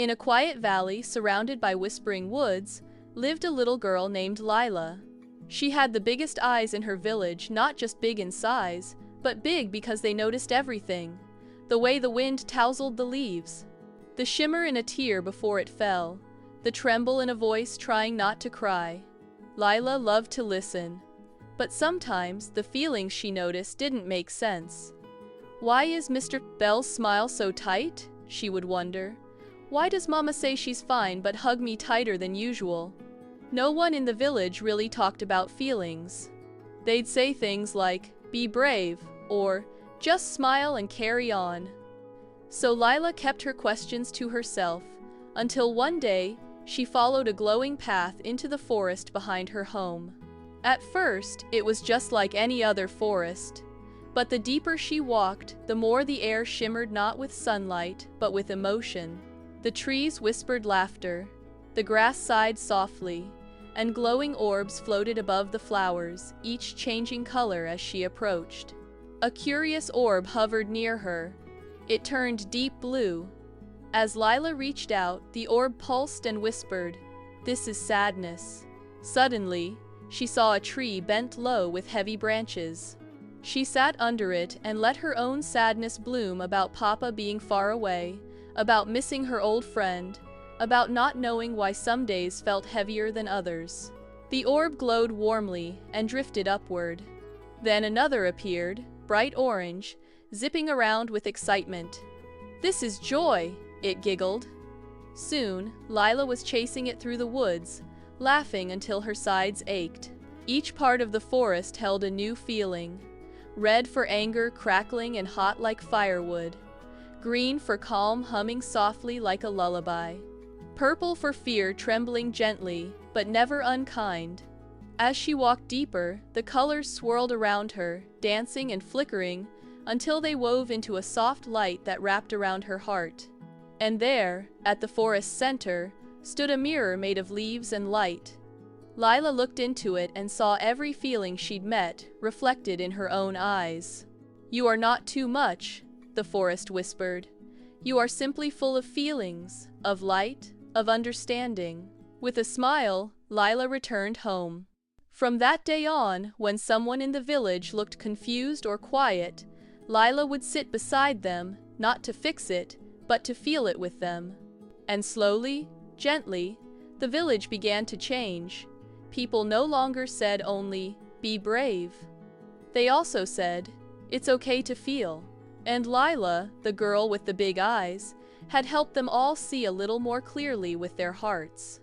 In a quiet valley surrounded by whispering woods, lived a little girl named Lila. She had the biggest eyes in her village, not just big in size, but big because they noticed everything. The way the wind tousled the leaves, the shimmer in a tear before it fell, the tremble in a voice trying not to cry. Lila loved to listen, but sometimes the feelings she noticed didn't make sense. Why is Mr. Bell's smile so tight? She would wonder. Why does Mama say she's fine but hug me tighter than usual? No one in the village really talked about feelings. They'd say things like, "Be brave," or "Just smile and carry on." So Lila kept her questions to herself, until one day she followed a glowing path into the forest behind her home. At first, it was just like any other forest. But the deeper she walked, the more the air shimmered not with sunlight, but with emotion. The trees whispered laughter, the grass sighed softly, and glowing orbs floated above the flowers, each changing color as she approached. A curious orb hovered near her. It turned deep blue. As Lila reached out, the orb pulsed and whispered, "This is sadness." Suddenly, she saw a tree bent low with heavy branches. She sat under it and let her own sadness bloom about Papa being far away, about missing her old friend, about not knowing why some days felt heavier than others. The orb glowed warmly and drifted upward. Then another appeared, bright orange, zipping around with excitement. "This is joy," it giggled. Soon, Lila was chasing it through the woods, laughing until her sides ached. Each part of the forest held a new feeling. Red for anger, crackling and hot like firewood. Green for calm, humming softly like a lullaby. Purple for fear, trembling gently, but never unkind. As she walked deeper, the colors swirled around her, dancing and flickering, until they wove into a soft light that wrapped around her heart. And there, at the forest's center, stood a mirror made of leaves and light. Lila looked into it and saw every feeling she'd met, reflected in her own eyes. "You are not too much," the forest whispered. "You are simply full of feelings, of light, of understanding." With a smile, Lila returned home. From that day on, when someone in the village looked confused or quiet, Lila would sit beside them, not to fix it, but to feel it with them. And slowly, gently, the village began to change. People no longer said only, "Be brave." They also said, "It's okay to feel." And Lila, the girl with the big eyes, had helped them all see a little more clearly with their hearts.